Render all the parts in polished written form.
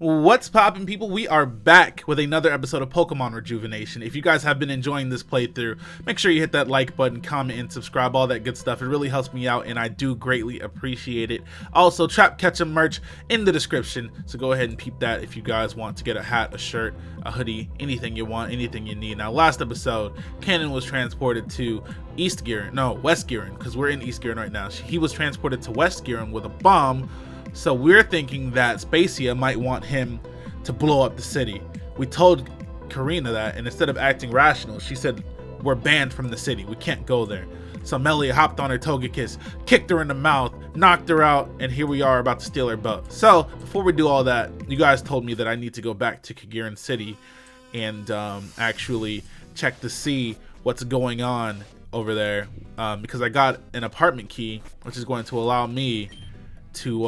What's poppin', people? We are back with another episode of Pokemon Rejuvenation. If you guys have been enjoying this playthrough, make sure you hit that like button, comment, and subscribe, all that good stuff. It really helps me out, and I do greatly appreciate it. Also, Trap Ketchum merch in the description, so go ahead and peep that if you guys want to get a hat, a shirt, a hoodie, anything you want, anything you need. Now, last episode, Kanan was transported to West Gearin, because we're in East Gearin right now. He was transported to West Gearin with a bomb. So we're thinking that Spacia might want him to blow up the city. We told Karina that, and instead of acting rational, she said, we're banned from the city. We can't go there. So Melia hopped on her Togekiss, kicked her in the mouth, knocked her out, and here we are about to steal her boat. So before we do all that, you guys told me that I need to go back to Gearin City and actually check to see what's going on over there, because I got an apartment key, which is going to allow me to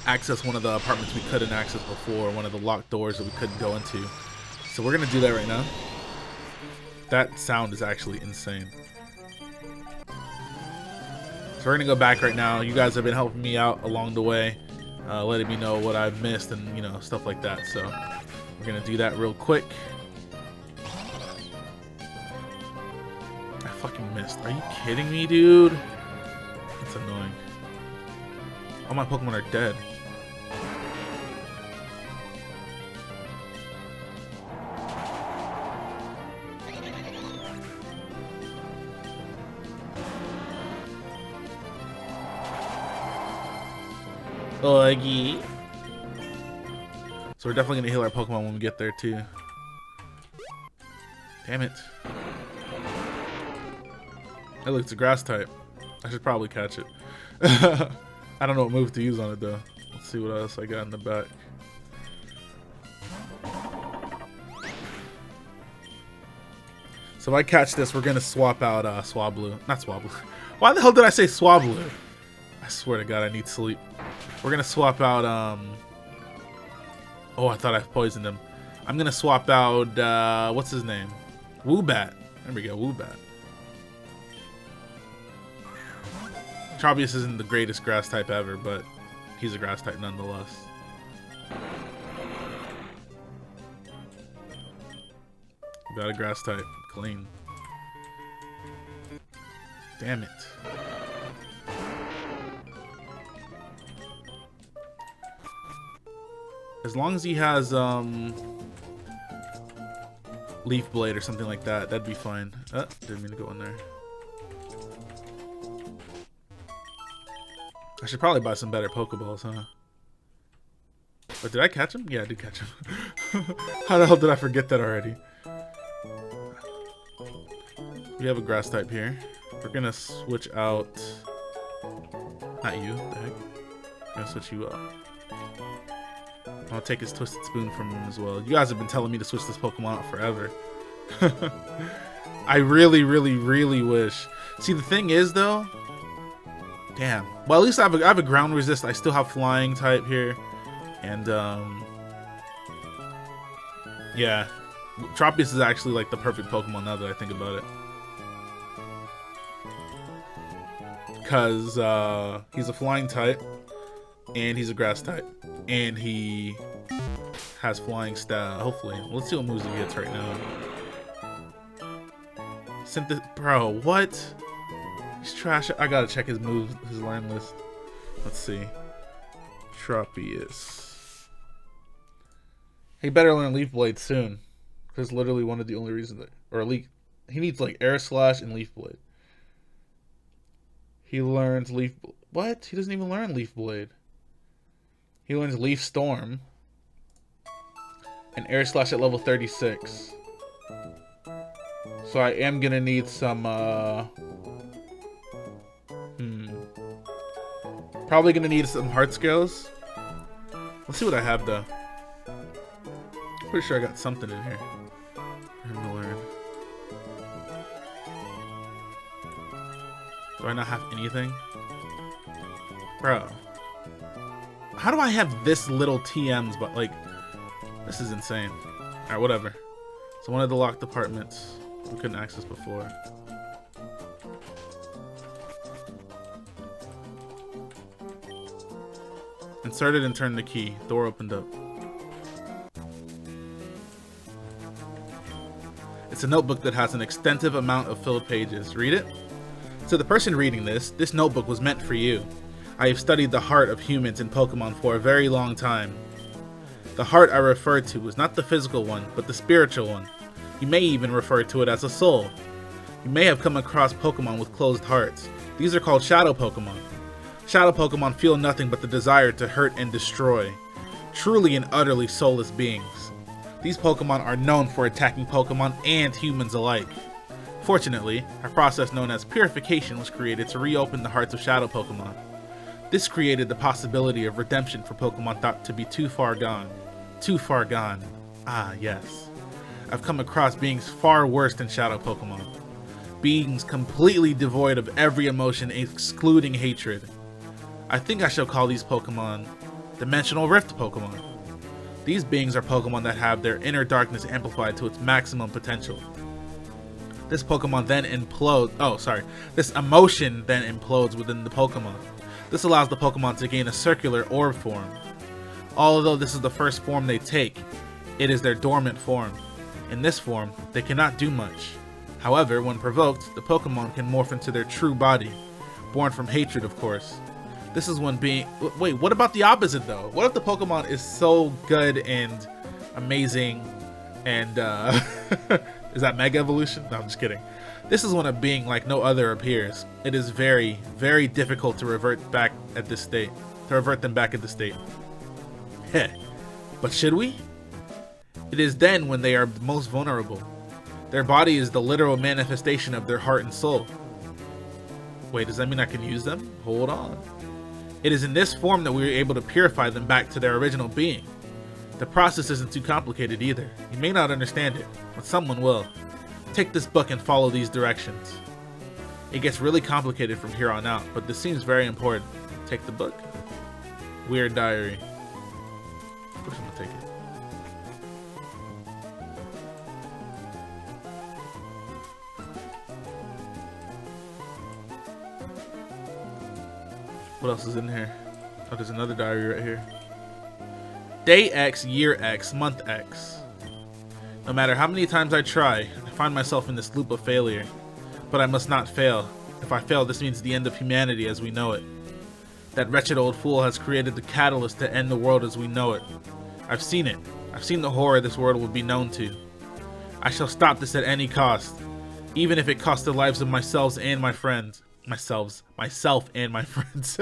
access one of the apartments we couldn't access before, one of the locked doors that we couldn't go into. So we're gonna do that right now. That sound is actually insane. So we're gonna go back right now. You guys have been helping me out along the way, letting me know what I've missed and stuff like that. So we're gonna do that real quick. I fucking missed. Are you kidding me, dude? That's annoying. All my Pokemon are dead. Oggy. So we're definitely gonna heal our Pokemon when we get there too. Damn it. Hey, look, it's a grass type. I should probably catch it. I don't know what move to use on it though. Let's see what else I got in the back. So if I catch this, we're gonna swap out Swablu. Not Swablu. Why the hell did I say Swablu? I swear to God, I need sleep. We're gonna swap out oh, I thought I poisoned him. I'm gonna swap out what's his name? Woobat. There we go, Woobat. Tropius isn't the greatest grass type ever, but he's a grass type nonetheless. Got a grass type. Clean. Damn it. As long as he has Leaf Blade or something like that, that'd be fine. Didn't mean to go in there. I should probably buy some better Pokeballs, huh? But did I catch him? Yeah, I did catch him. How the hell did I forget that already? We have a grass type here. We're gonna switch out... Not you, the heck. We're gonna switch you up. I'll take his Twisted Spoon from him as well. You guys have been telling me to switch this Pokemon out forever. I really, really, really wish. See, the thing is, though... Damn. Well, at least I have a ground resist. I still have flying type here. And, yeah. Tropius is actually, like, the perfect Pokemon now that I think about it. Because, he's a flying type. And he's a grass type. And he has flying stat, hopefully. Let's see what moves he gets right now. Bro, what? He's trash. I gotta check his moves, his learn list. Let's see. Tropius. He better learn Leaf Blade soon. Because literally one of the only reasons that... Or he needs like Air Slash and Leaf Blade. He learns Leaf... What? He doesn't even learn Leaf Blade. He learns Leaf Storm. And Air Slash at level 36. So I am gonna need some... Probably gonna need some heart scales. Let's see what I have though. Pretty sure I got something in here for him to learn. Do I not have anything? Bro. How do I have this little TMs, but like, this is insane. Alright, whatever. So one of the locked apartments we couldn't access before. Insert it and turn the key. Door opened up. It's a notebook that has an extensive amount of filled pages. Read it? To the person reading this notebook was meant for you. I have studied the heart of humans in Pokemon for a very long time. The heart I refer to is not the physical one, but the spiritual one. You may even refer to it as a soul. You may have come across Pokemon with closed hearts. These are called Shadow Pokemon. Shadow Pokemon feel nothing but the desire to hurt and destroy. Truly and utterly soulless beings. These Pokemon are known for attacking Pokemon and humans alike. Fortunately, a process known as Purification was created to reopen the hearts of Shadow Pokemon. This created the possibility of redemption for Pokemon thought to be too far gone. Too far gone. Ah, yes. I've come across beings far worse than Shadow Pokemon. Beings completely devoid of every emotion excluding hatred. I think I shall call these Pokemon Dimensional Rift Pokemon. These beings are Pokemon that have their inner darkness amplified to its maximum potential. This Pokemon then implodes, this emotion then implodes within the Pokemon. This allows the Pokemon to gain a circular orb form. Although this is the first form they take, it is their dormant form. In this form, they cannot do much. However, when provoked, the Pokemon can morph into their true body, born from hatred, of course. This is when being... Wait, what about the opposite, though? What if the Pokemon is so good and amazing and, is that Mega Evolution? No, I'm just kidding. This is when a being like no other appears. It is very, very difficult to revert back at this state. To revert them back at this state. Heh. But should we? It is then when they are most vulnerable. Their body is the literal manifestation of their heart and soul. Wait, does that mean I can use them? Hold on. It is in this form that we are able to purify them back to their original being. The process isn't too complicated either. You may not understand it, but someone will. Take this book and follow these directions. It gets really complicated from here on out, but this seems very important. Take the book. Weird diary. Of course I'm gonna take it. What else is in here? Oh, there's another diary right here. Day X, year X, month X. No matter how many times I try, I find myself in this loop of failure. But I must not fail. If I fail, this means the end of humanity as we know it. That wretched old fool has created the catalyst to end the world as we know it. I've seen it. I've seen the horror this world will be known to. I shall stop this at any cost. Even if it costs the lives of myself and my friends. Myself and my friends.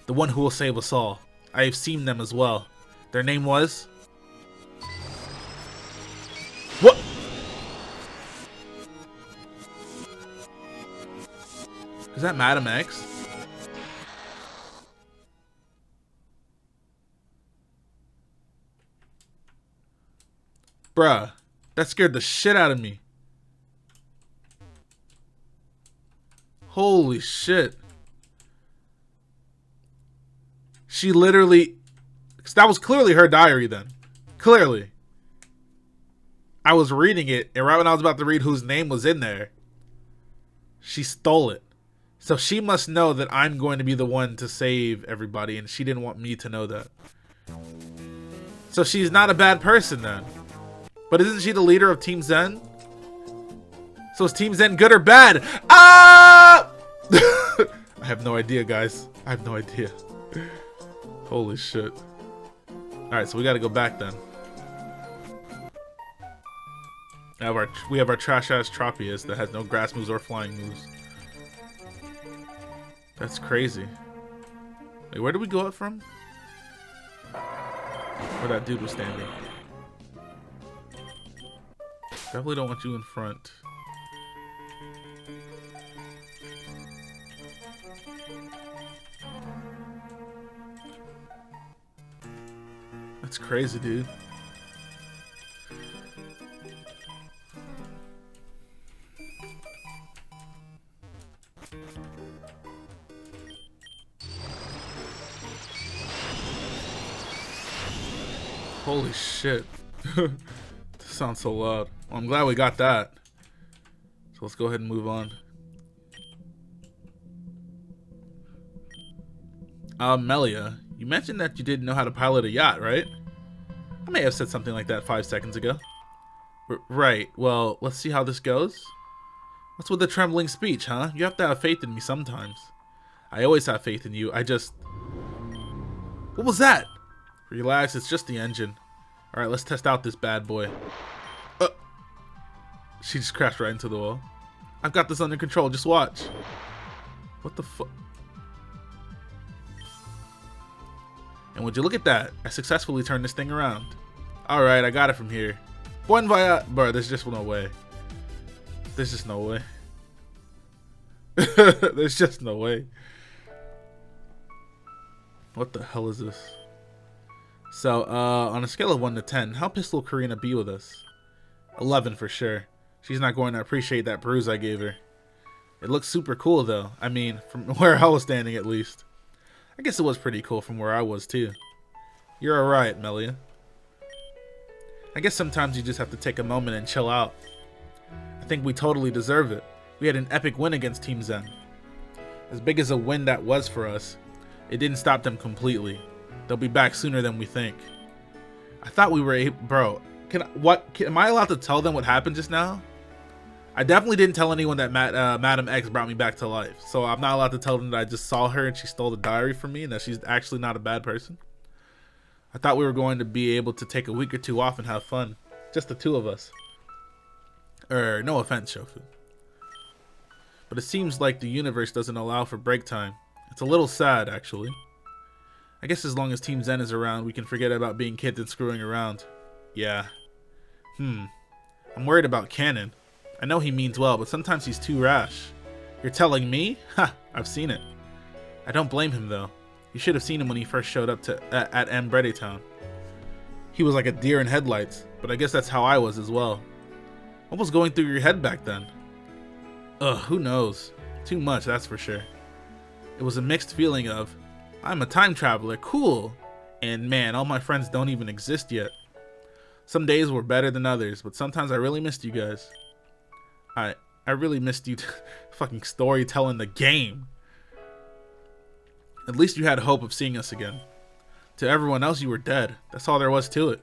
The one who will save us all. I have seen them as well. Their name was... What? Is that Madam X? Bruh, that scared the shit out of me. Holy shit. She literally... That was clearly her diary then. Clearly. I was reading it, and right when I was about to read whose name was in there, she stole it. So she must know that I'm going to be the one to save everybody, and she didn't want me to know that. So she's not a bad person then. But isn't she the leader of Team Zen? So is Team Zen good or bad? Ah! I have no idea, guys. I have no idea. Holy shit. Alright, so we gotta go back then. We have our trash-ass Tropius that has no grass moves or flying moves. That's crazy. Wait, where did we go up from? Where that dude was standing. Definitely don't want you in front. That's crazy, dude. Holy shit. This sounds so loud. Well, I'm glad we got that. So let's go ahead and move on. Melia, You mentioned that you didn't know how to pilot a yacht, right? I may have said something like that 5 seconds ago. Right, well, let's see how this goes. What's with the trembling speech, huh? You have to have faith in me sometimes. I always have faith in you, I just... What was that? Relax, it's just the engine. Alright, let's test out this bad boy. She just crashed right into the wall. I've got this under control, just watch. What the fuck? And would you look at that? I successfully turned this thing around. Alright, I got it from here. Bon voyage. Bro, there's just no way. There's just no way. There's just no way. What the hell is this? So, on a scale of 1 to 10, how pissed will Karina be with us? 11 for sure. She's not going to appreciate that bruise I gave her. It looks super cool though. I mean, from where I was standing at least. I guess it was pretty cool from where I was too. You're alright, Melia. I guess sometimes you just have to take a moment and chill out. I think we totally deserve it. We had an epic win against Team Zen. As big as a win that was for us, it didn't stop them completely. They'll be back sooner than we think. I thought we were bro, am I allowed to tell them what happened just now? I definitely didn't tell anyone that Madam X brought me back to life. So I'm not allowed to tell them that I just saw her and she stole the diary from me and that she's actually not a bad person. I thought we were going to be able to take a week or two off and have fun. Just the two of us. No offense, Shofu. But it seems like the universe doesn't allow for break time. It's a little sad, actually. I guess as long as Team Zen is around, we can forget about being kids and screwing around. Yeah. I'm worried about Kanan. I know he means well, but sometimes he's too rash. You're telling me? Ha! I've seen it. I don't blame him, though. You should have seen him when he first showed up at Ambrede Town. He was like a deer in headlights, but I guess that's how I was as well. What was going through your head back then? Who knows? Too much, that's for sure. It was a mixed feeling of, I'm a time traveler, cool, and man, all my friends don't even exist yet. Some days were better than others, but sometimes I really missed you guys. I really missed you fucking storytelling the game. At least you had hope of seeing us again. To everyone else, you were dead. That's all there was to it.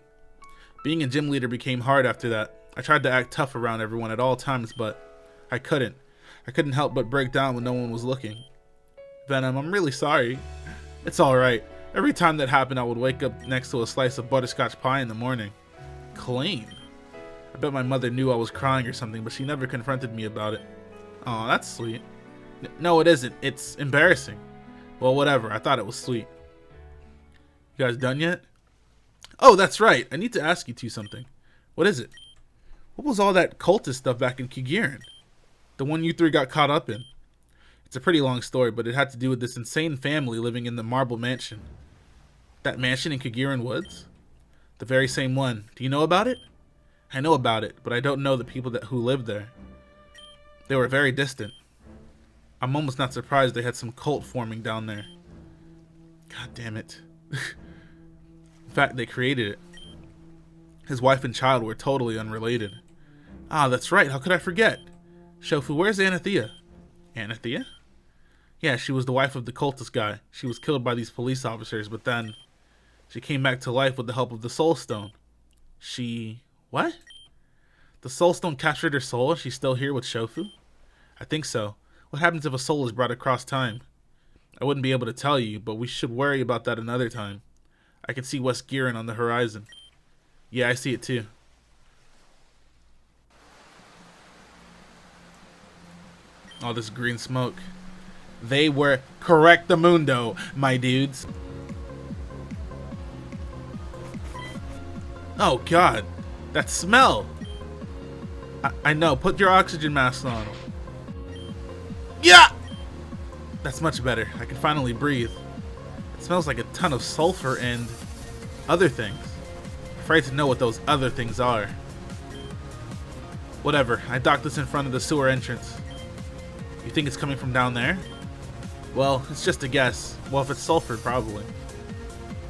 Being a gym leader became hard after that. I tried to act tough around everyone at all times, but I couldn't. I couldn't help but break down when no one was looking. Venom, I'm really sorry. It's alright. Every time that happened, I would wake up next to a slice of butterscotch pie in the morning. Clean. I bet my mother knew I was crying or something, but she never confronted me about it. Aw, that's sweet. No, it isn't. It's embarrassing. Well, whatever. I thought it was sweet. You guys done yet? Oh, that's right. I need to ask you two something. What is it? What was all that cultist stuff back in Gearin? The one you three got caught up in. It's a pretty long story, but it had to do with this insane family living in the Marble Mansion. That mansion in Gearin Woods? The very same one. Do you know about it? I know about it, but I don't know the people who lived there. They were very distant. I'm almost not surprised they had some cult forming down there. God damn it. In fact, they created it. His wife and child were totally unrelated. Ah, that's right. How could I forget? Shofu, where's Anathea? Anathea? Yeah, she was the wife of the cultist guy. She was killed by these police officers, but then she came back to life with the help of the Soul Stone. What? The Soul Stone captured her soul and she's still here with Shofu? I think so. What happens if a soul is brought across time? I wouldn't be able to tell you, but we should worry about that another time. I can see West Gearin on the horizon. Yeah, I see it too. All this green smoke. They were correctamundo, my dudes. Oh god, that smell. I know, put your oxygen mask on. Yeah! That's much better. I can finally breathe. It smells like a ton of sulfur and other things. Afraid to know what those other things are. Whatever, I docked this in front of the sewer entrance. You think it's coming from down there? Well, it's just a guess. Well, if it's sulfur, probably.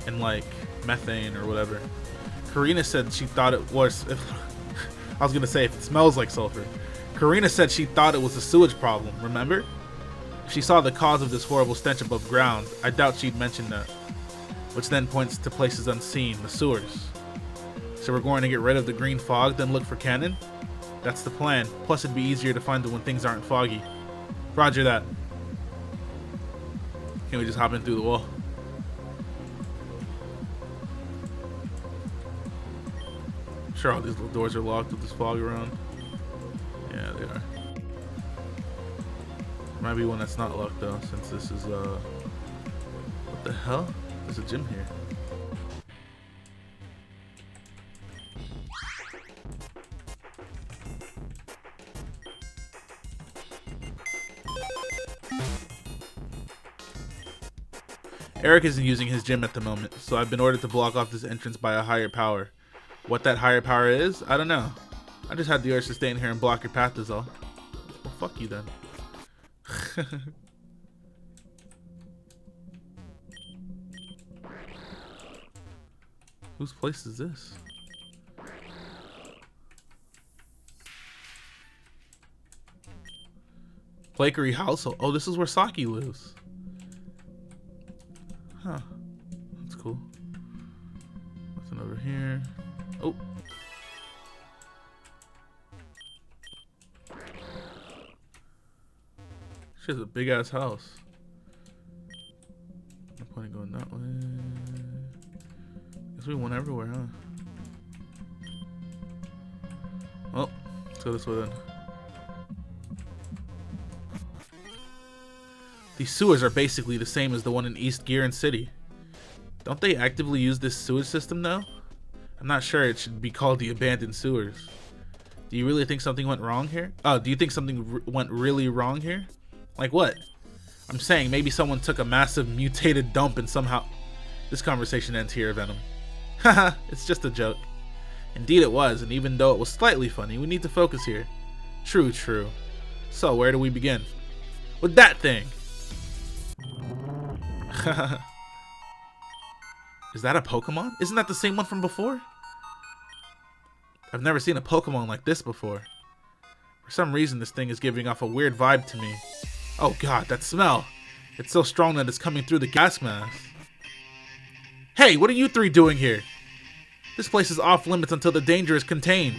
And like, methane or whatever. Karina said she thought it was... I was gonna say, if it smells like sulfur. Karina said she thought it was a sewage problem, remember? If she saw the cause of this horrible stench above ground, I doubt she'd mention that. which then points to places unseen, the sewers. So we're going to get rid of the green fog, then look for Kanan? That's the plan. Plus it'd be easier to find them when things aren't foggy. Roger that. Can we just hop in through the wall? I'm sure all these little doors are locked with this fog around. Yeah, they are. Might be one that's not locked though, since this is what the hell? There's a gym here. Eric isn't using his gym at the moment, so I've been ordered to block off this entrance by a higher power. What that higher power is, I don't know. I just had the urge to stay in here and block your path is all. Well, fuck you then. Whose place is this? Flakery household. Oh, this is where Saki lives. Huh. That's cool. Nothing over here. Oh. She has a big ass house. No point in going that way. Guess we went everywhere, huh? Well, let's go this way then. These sewers are basically the same as the one in East Gearin City. Don't they actively use this sewage system though? I'm not sure it should be called the abandoned sewers. Do you really think something went wrong here? Oh, do you think something went really wrong here? Like what? I'm saying maybe someone took a massive mutated dump and somehow... This conversation ends here, Venom. Haha, it's just a joke. Indeed it was, and even though it was slightly funny, we need to focus here. True, true. So, where do we begin? With that thing! Is that a Pokemon? Isn't that the same one from before? I've never seen a Pokemon like this before. For some reason, this thing is giving off a weird vibe to me. Oh god, that smell! It's so strong that it's coming through the gas mask. Hey, what are you three doing here? This place is off limits until the danger is contained.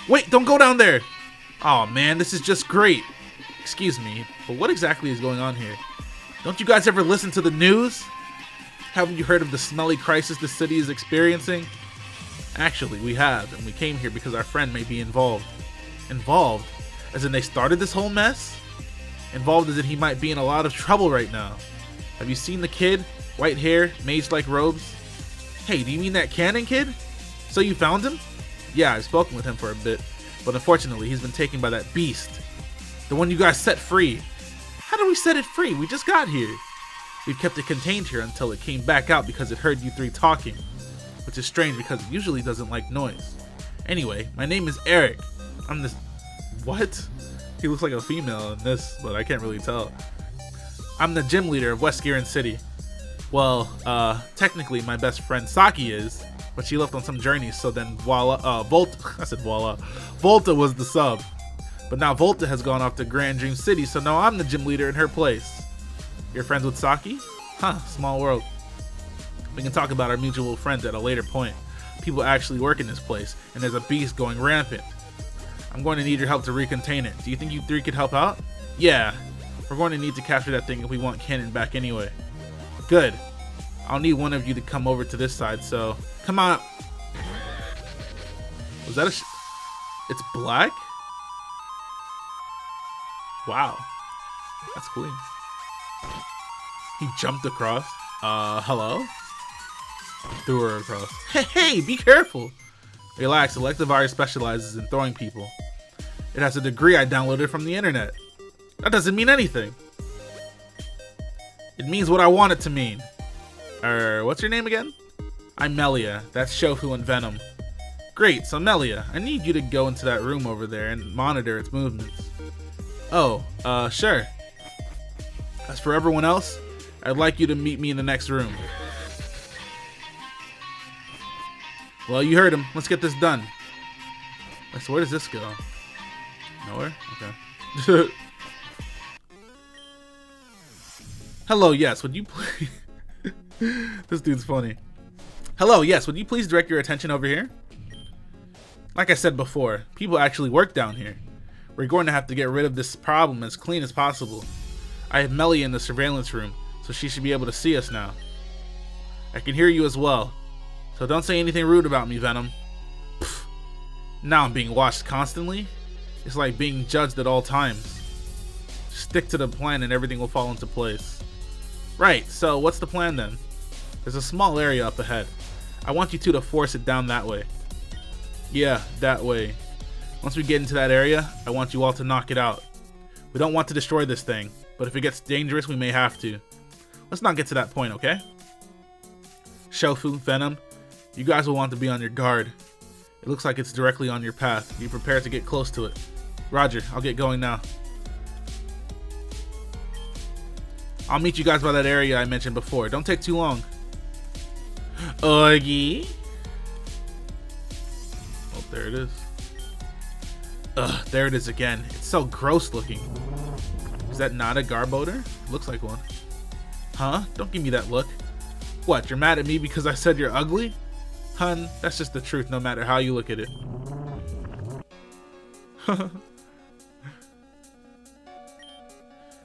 Wait, don't go down there! Aw man, this is just great. Excuse me, but what exactly is going on here? Don't you guys ever listen to the news? Haven't you heard of the smelly crisis the city is experiencing? Actually, we have, and we came here because our friend may be involved. Involved? As in they started this whole mess? Involved as in he might be in a lot of trouble right now. Have you seen the kid? White hair, mage-like robes? Hey, do you mean that Kanan kid? So you found him? Yeah, I've spoken with him for a bit, but unfortunately he's been taken by that beast. The one you guys set free. How did we set it free? We just got here. We've kept it contained here until it came back out because it heard you three talking. Which is strange because it usually doesn't like noise. Anyway, my name is Eric. I'm this... What? He looks like a female in this, but I can't really tell. I'm the gym leader of West Gearin City. Well, technically my best friend Saki is, but she left on some journeys, so then Volta was the sub. But now Volta has gone off to Grand Dream City, so now I'm the gym leader in her place. You're friends with Saki? Huh, small world. We can talk about our mutual friends at a later point. People actually work in this place, and there's a beast going rampant. I'm going to need your help to recontain it. Do you think you three could help out? Yeah. We're going to need to capture that thing if we want Kanan back anyway. Good. I'll need one of you to come over to this side, so... Come on. Was that a... It's black? Wow. That's cool. He jumped across. Hello? Threw her across. Hey, be careful! Relax, Electivire specializes in throwing people. It has a degree I downloaded from the internet. That doesn't mean anything. It means what I want it to mean. What's your name again? I'm Melia. That's Shofu and Venom. Great, so Melia, I need you to go into that room over there and monitor its movements. Oh, sure. As for everyone else, I'd like you to meet me in the next room. Well, you heard him. Let's get this done. Wait, so where does this go? Nowhere? Okay. Hello, yes, would you please... This dude's funny. Hello, yes, would you please direct your attention over here? Like I said before, people actually work down here. We're going to have to get rid of this problem as clean as possible. I have Melly in the surveillance room, so she should be able to see us now. I can hear you as well, so don't say anything rude about me, Venom. Pfft. Now I'm being watched constantly? It's like being judged at all times. Stick to the plan and everything will fall into place. Right, so what's the plan then? There's a small area up ahead. I want you two to force it down that way. Yeah, that way. Once we get into that area, I want you all to knock it out. We don't want to destroy this thing, but if it gets dangerous, we may have to. Let's not get to that point, okay? Shofu, Venom, you guys will want to be on your guard. It looks like it's directly on your path. Be prepared to get close to it. Roger, I'll get going now. I'll meet you guys by that area I mentioned before. Don't take too long. Oogie. Oh, there it is. Ugh, there it is again. It's so gross looking. Is that not a Garbodor? Looks like one. Huh? Don't give me that look. What, you're mad at me because I said you're ugly? Hun, that's just the truth no matter how you look at it.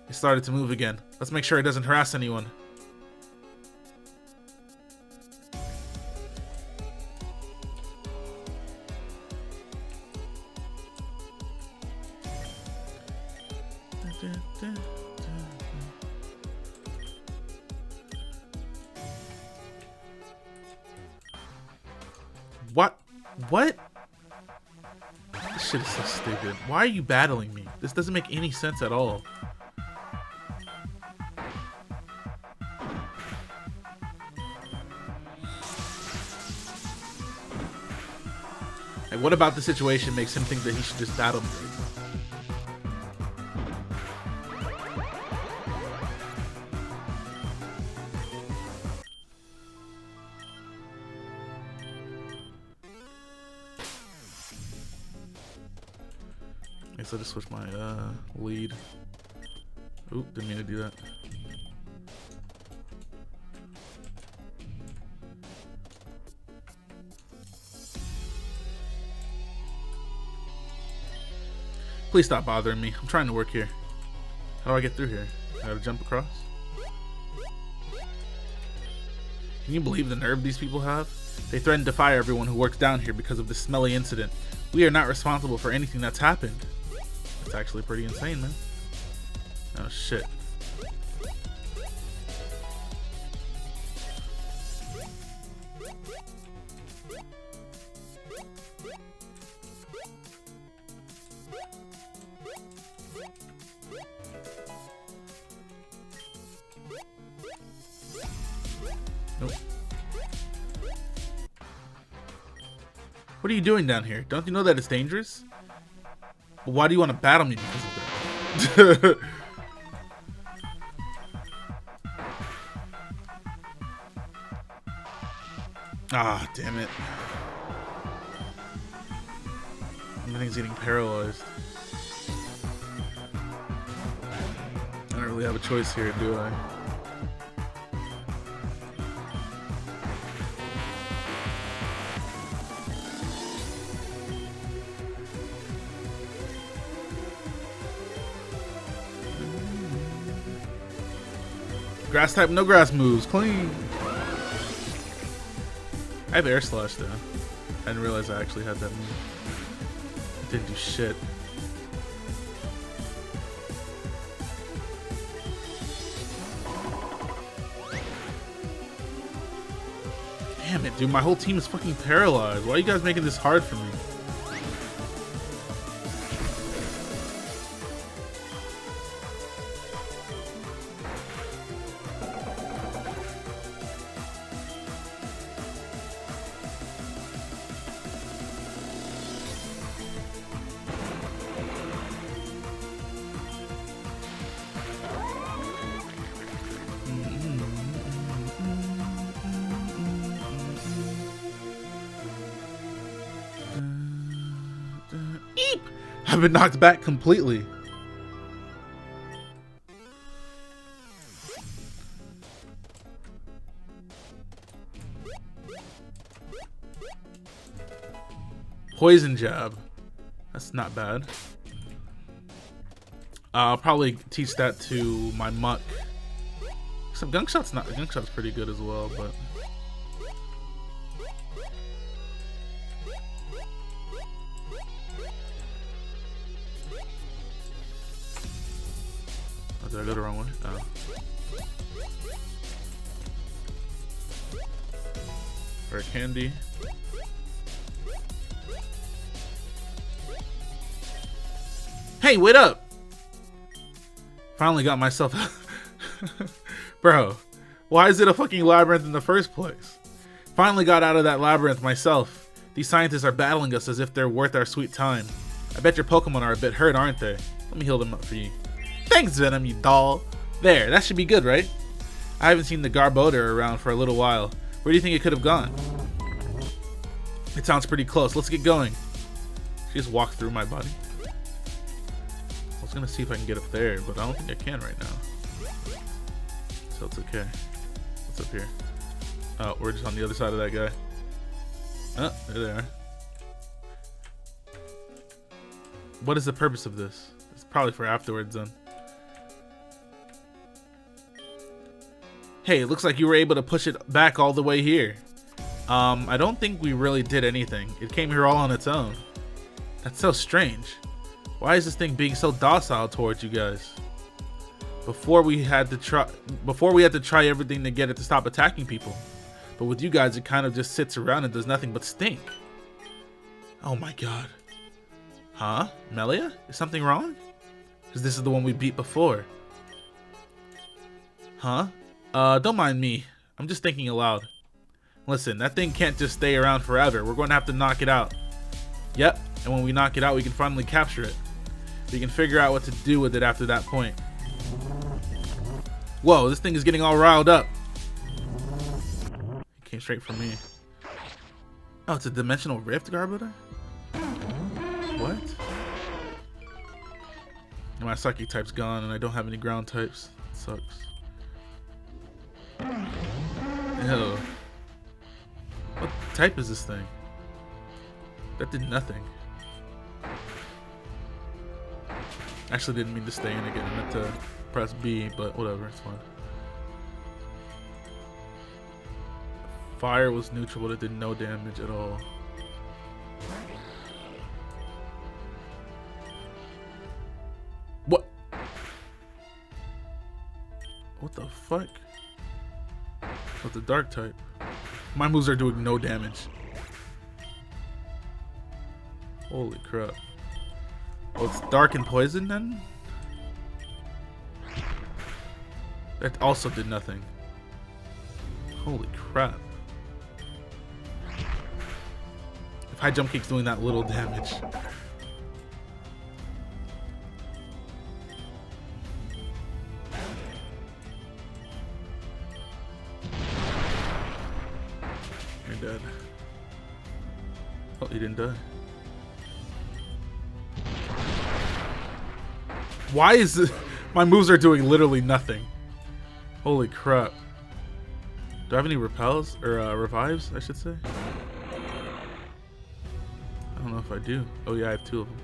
It started to move again. Let's make sure it doesn't harass anyone. What? What? This shit is so stupid. Why are you battling me? This doesn't make any sense at all. Like, what about the situation makes him think that he should just battle me? Okay, so I just switch my lead. Oop, didn't mean to do that. Please stop bothering me. I'm trying to work here. How do I get through here? I gotta jump across? Can you believe the nerve these people have? They threatened to fire everyone who works down here because of this smelly incident. We are not responsible for anything that's happened. That's actually pretty insane, man. Oh, shit. Nope. What are you doing down here? Don't you know that it's dangerous? But why do you want to battle me because of that? Ah, damn it. Everything's getting paralyzed. I don't really have a choice here, do I? Grass type, no grass moves. Clean. I have air slash though. I didn't realize I actually had that move. It didn't do shit. Damn it, dude. My whole team is fucking paralyzed. Why are you guys making this hard for me? I've been knocked back completely. poison jab. That's not bad. I'll probably teach that to my muck. Some gunshot's pretty good as well, but oh, did I go the wrong way? Oh. Or candy. Hey, wait up! Finally got myself Bro, why is it a fucking labyrinth in the first place? Finally got out of that labyrinth myself. These scientists are battling us as if they're worth our sweet time. I bet your Pokemon are a bit hurt, aren't they? Let me heal them up for you. Thanks, Venom, you doll. There, that should be good, right? I haven't seen the Garbodor around for a little while. Where do you think it could have gone? It sounds pretty close. Let's get going. She just walked through my body. I was gonna see if I can get up there, but I don't think I can right now. So it's okay. What's up here? Oh, we're just on the other side of that guy. Oh, there they are. What is the purpose of this? It's probably for afterwards then. Hey, it looks like you were able to push it back all the way here. I don't think we really did anything. It came here all on its own. That's so strange. Why is this thing being so docile towards you guys? Before we had to try everything to get it to stop attacking people. But with you guys, it kind of just sits around and does nothing but stink. Oh my god. Huh? Melia? Is something wrong? Because this is the one we beat before. Huh? Don't mind me. I'm just thinking aloud. Listen, that thing can't just stay around forever. We're going to have to knock it out. Yep, and when we knock it out, we can finally capture it. We can figure out what to do with it after that point. Whoa, this thing is getting all riled up. It came straight from me. Oh, it's a dimensional rift, Garbodor? What? My psychic type's gone and I don't have any ground types. It sucks. Ew. What type is this thing? That did nothing. Actually didn't mean to stay in again. I meant to press B, but whatever, it's fine. Fire was neutral, but it did no damage at all. What? What the fuck? With the dark type. My moves are doing no damage. Holy crap. Oh, it's dark and poison then? That also did nothing. Holy crap. If high jump kick's doing that little damage. You're dead. Oh, he didn't die. Why is this? My moves are doing literally nothing. Holy crap. Do I have any repels? Or revives, I should say? I don't know if I do. Oh yeah, I have 2 of them.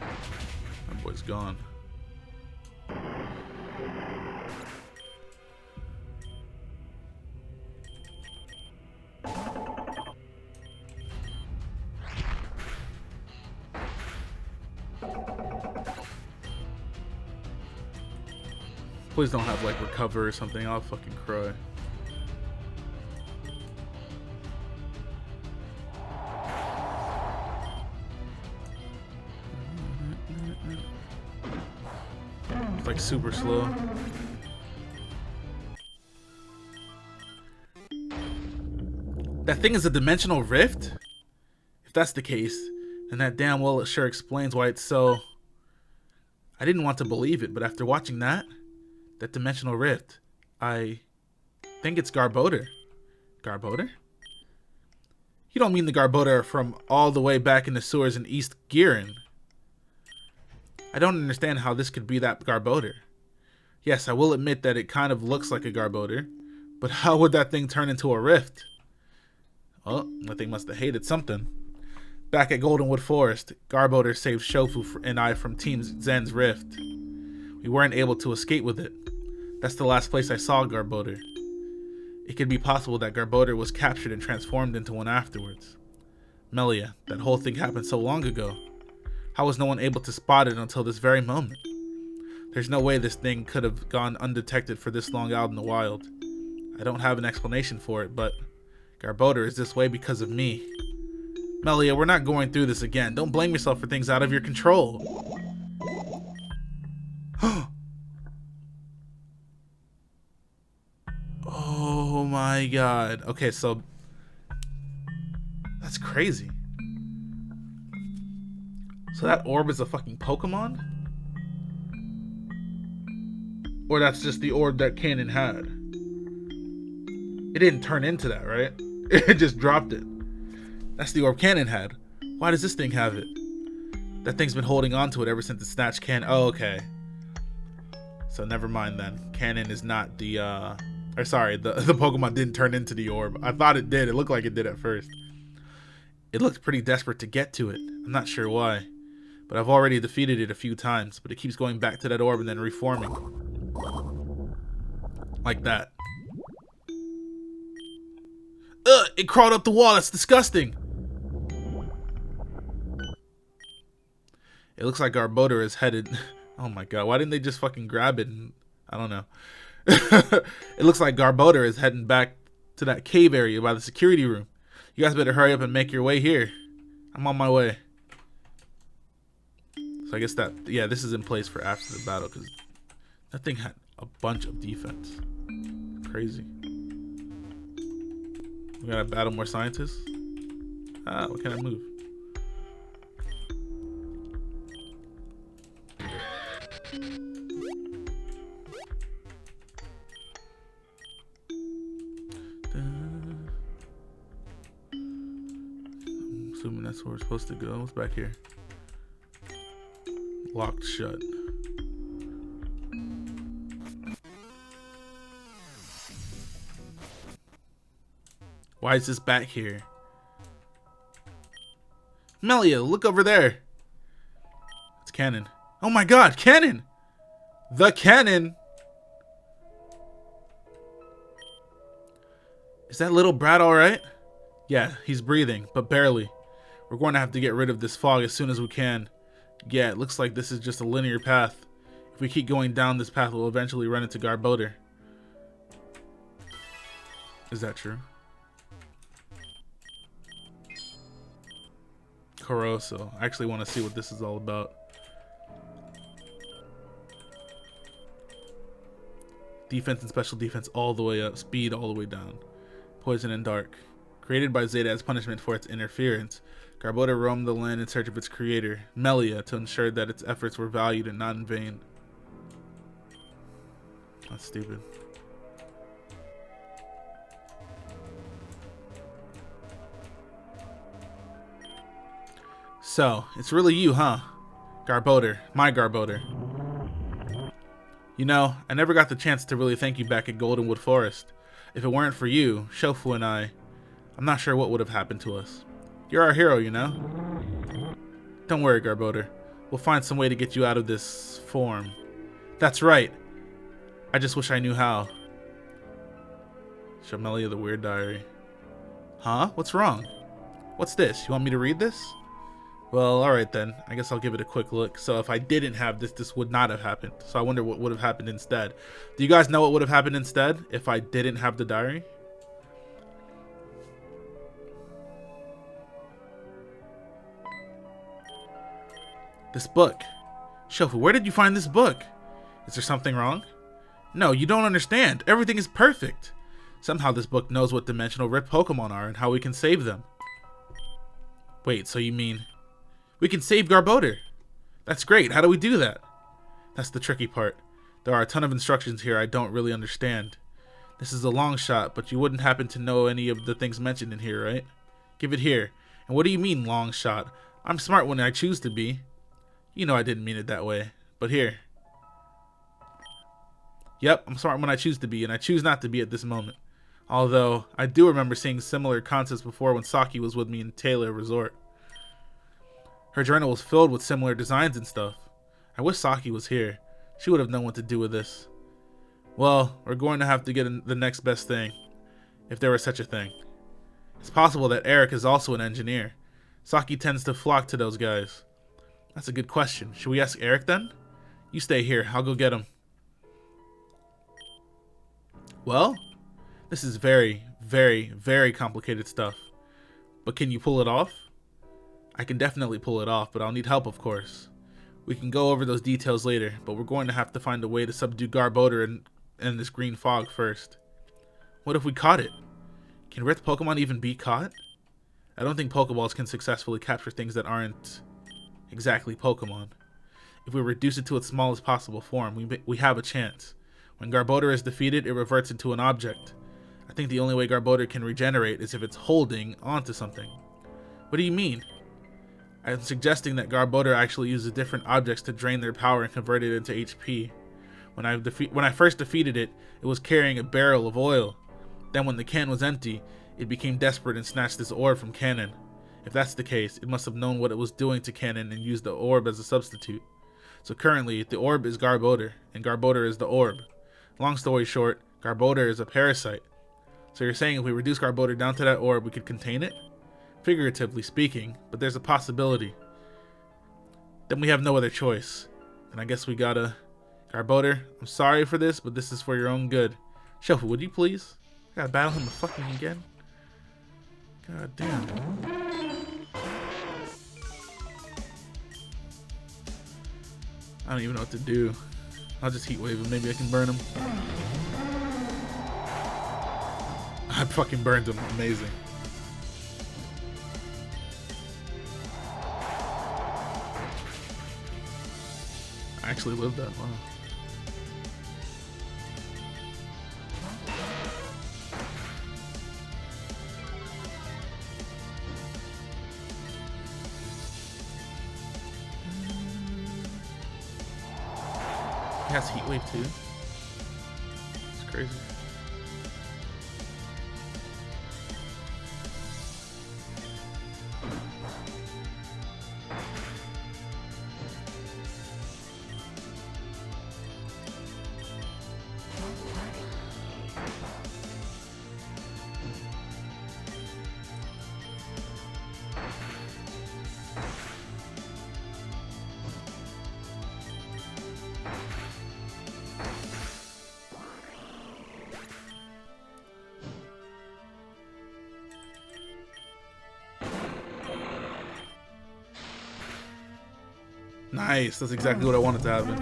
That boy's gone. Please don't have like recover or something. I'll fucking cry. It's like super slow. That thing is a dimensional rift? If that's the case, then that damn well it sure explains why it's so... I didn't want to believe it, but after watching that dimensional rift, I think it's Garbodor. Garbodor? You don't mean the Garbodor from all the way back in the sewers in East Gearin? I don't understand how this could be that Garbodor. Yes, I will admit that it kind of looks like a Garbodor, But how would that thing turn into a rift? Oh, that thing must have hated something. Back at Goldenwood Forest, Garbodor saved Shofu and I from Team Zen's rift. We weren't able to escape with it. That's the last place I saw Garbodor. It could be possible that Garbodor was captured and transformed into one afterwards. Melia, that whole thing happened so long ago. How was no one able to spot it until this very moment? There's no way this thing could have gone undetected for this long out in the wild. I don't have an explanation for it, but Garbodor is this way because of me. Melia, we're not going through this again. Don't blame yourself for things out of your control. Oh my god. Okay, so that's crazy. So that orb is a fucking Pokemon? Or that's just the orb that Kanan had? It didn't turn into that, right? It just dropped it. That's the orb Kanan had. Why does this thing have it? That thing's been holding on to it ever since it snatched Kanan. Oh, okay. So never mind then. Kanan is not the, or sorry, the Pokemon didn't turn into the orb. I thought it did. It looked like it did at first. It looked pretty desperate to get to it. I'm not sure why. But I've already defeated it a few times. But it keeps going back to that orb and then reforming. Like that. Ugh! It crawled up the wall. That's disgusting. It looks like Garbodor is headed... Oh my god, why didn't they just fucking grab it and... I don't know. It looks like Garbodor is heading back to that cave area by the security room. You guys better hurry up and make your way here. I'm on my way. So I guess that... Yeah, this is in place for after the battle, because that thing had a bunch of defense. Crazy. We gotta battle more scientists. Ah, what can I move? I'm assuming that's where we're supposed to go. What's back here? Locked shut. Why is this back here? Melia, look over there. It's Kanan. Oh my god, Kanan! The Kanan! Is that little brat alright? Yeah, he's breathing, but barely. We're going to have to get rid of this fog as soon as we can. Yeah, it looks like this is just a linear path. If we keep going down this path, we'll eventually run into Garbodor. Is that true? Coroso. I actually want to see what this is all about. Defense and special defense all the way up. Speed all the way down. Poison and dark. Created by Zeta as punishment for its interference, Garbodor roamed the land in search of its creator, Melia, to ensure that its efforts were valued and not in vain. That's stupid. So, it's really you, huh? Garbodor. My Garbodor. You know, I never got the chance to really thank you back at Goldenwood Forest. If it weren't for you, Shofu and I'm not sure what would have happened to us. You're our hero, you know? Don't worry, Garbodor. We'll find some way to get you out of this form. That's right. I just wish I knew how. Show Melia the weird diary. Huh? What's wrong? What's this? You want me to read this? Well, alright then. I guess I'll give it a quick look. So if I didn't have this, this would not have happened. So I wonder what would have happened instead. Do you guys know what would have happened instead if I didn't have the diary? This book. Shofu, where did you find this book? Is there something wrong? No, you don't understand. Everything is perfect. Somehow this book knows what dimensional rift Pokemon are and how we can save them. Wait, so you mean... we can save Garbodor? That's great. How do we do that? That's the tricky part. There are a ton of instructions here I don't really understand. This is a long shot, but you wouldn't happen to know any of the things mentioned in here, right? Give it here. And what do you mean, long shot? I'm smart when I choose to be. You know I didn't mean it that way, but here. Yep, I'm smart when I choose to be, and I choose not to be at this moment. Although, I do remember seeing similar concepts before when Saki was with me in Taylor Resort. Her journal was filled with similar designs and stuff. I wish Saki was here. She would have known what to do with this. Well, we're going to have to get the next best thing, if there was such a thing. It's possible that Eric is also an engineer. Saki tends to flock to those guys. That's a good question. Should we ask Eric then? You stay here. I'll go get him. Well, this is very, very, very complicated stuff. But can you pull it off? I can definitely pull it off, but I'll need help, of course. We can go over those details later, but we're going to have to find a way to subdue Garbodor in this green fog first. What if we caught it? Can Rift Pokemon even be caught? I don't think Pokeballs can successfully capture things that aren't exactly Pokemon. If we reduce it to its smallest possible form, we have a chance. When Garbodor is defeated, it reverts into an object. I think the only way Garbodor can regenerate is if it's holding onto something. What do you mean? I'm suggesting that Garbodor actually uses different objects to drain their power and convert it into HP. When I first defeated it, it was carrying a barrel of oil. Then when the can was empty, it became desperate and snatched this orb from Kanan. If that's the case, it must have known what it was doing to Kanan and used the orb as a substitute. So currently, the orb is Garbodor, and Garbodor is the orb. Long story short, Garbodor is a parasite. So you're saying if we reduce Garbodor down to that orb, we could contain it? Figuratively speaking, but there's a possibility. Then we have no other choice. And I guess we gotta... Garbodor, I'm sorry for this, but this is for your own good. Shofu, would you please? I gotta battle him fucking again. God damn. I don't even know what to do. I'll just heat wave him. Maybe I can burn him. I fucking burned him. Amazing. I actually lived that. Wow. He has heat wave too. It's crazy. Nice, that's exactly what I wanted to happen.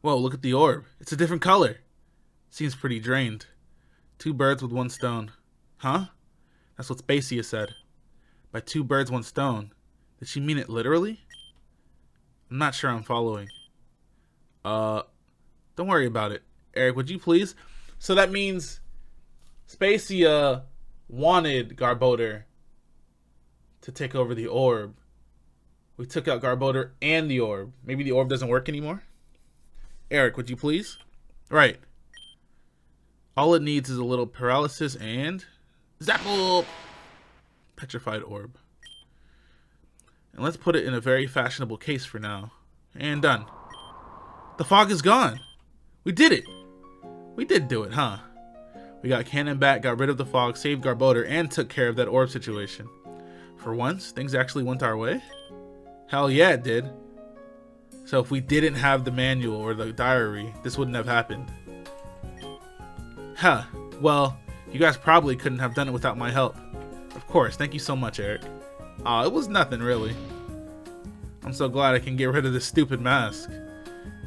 Whoa, look at the orb. It's a different color. Seems pretty drained. 2 birds with 1 stone. Huh? That's what Spacia said. By 2 birds, 1 stone. Did she mean it literally? I'm not sure I'm following. Don't worry about it. Eric, would you please? So that means Spacia wanted Garbodor to take over the orb. We took out Garbodor and the orb. Maybe the orb doesn't work anymore? Eric, would you please? Right. All it needs is a little paralysis and... Zapple! Petrified orb. And let's put it in a very fashionable case for now. And done. The fog is gone! We did it! We did do it, huh? We got Kanan back, got rid of the fog, saved Garbodor, and took care of that orb situation. For once, things actually went our way? Hell yeah, it did. So if we didn't have the manual or the diary, this wouldn't have happened. Huh. Well, you guys probably couldn't have done it without my help. Of course, thank you so much, Eric. Aw, it was nothing really. I'm so glad I can get rid of this stupid mask.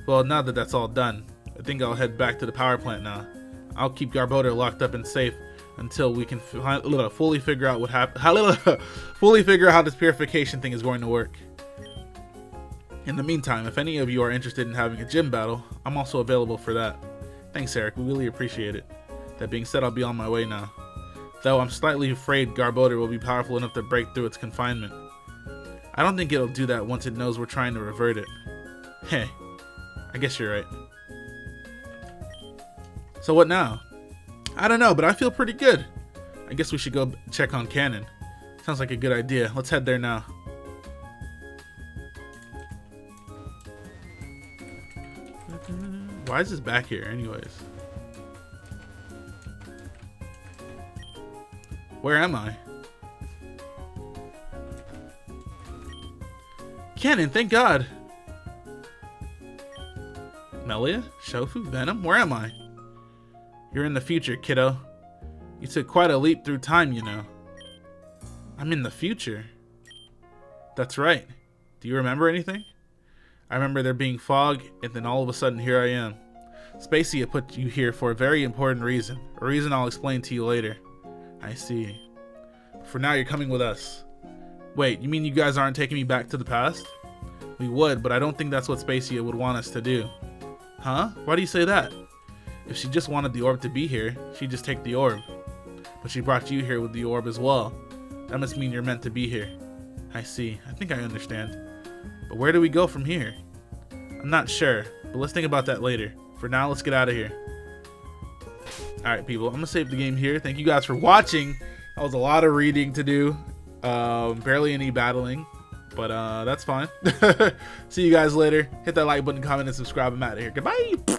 Well, now that that's all done, I think I'll head back to the power plant now. I'll keep Garbodor locked up and safe until we can fully figure out how this purification thing is going to work. In the meantime, if any of you are interested in having a gym battle, I'm also available for that. Thanks, Eric. We really appreciate it. That being said, I'll be on my way now. Though I'm slightly afraid Garbodor will be powerful enough to break through its confinement. I don't think it'll do that once it knows we're trying to revert it. Hey, I guess you're right. So what now? I don't know, but I feel pretty good. I guess we should go check on Kanan. Sounds like a good idea. Let's head there now. Why is this back here anyways? Where am I? Kanan, thank God. Melia? Shofu? Venom? Where am I? You're in the future, kiddo. You took quite a leap through time, you know. I'm in the future. That's right. Do you remember anything? I remember there being fog, and then all of a sudden here I am. Spacia put you here for a very important reason. A reason I'll explain to you later. I see. For now, you're coming with us. Wait, you mean you guys aren't taking me back to the past? We would, but I don't think that's what Spacia would want us to do. Huh? Why do you say that? If she just wanted the orb to be here, she'd just take the orb. But she brought you here with the orb as well. That must mean you're meant to be here. I see. I think I understand. But where do we go from here? I'm not sure, but let's think about that later. For now, let's get out of here. Alright, people. I'm going to save the game here. Thank you guys for watching. That was a lot of reading to do. Barely any battling. But that's fine. See you guys later. Hit that like button, comment, and subscribe. I'm out of here. Goodbye.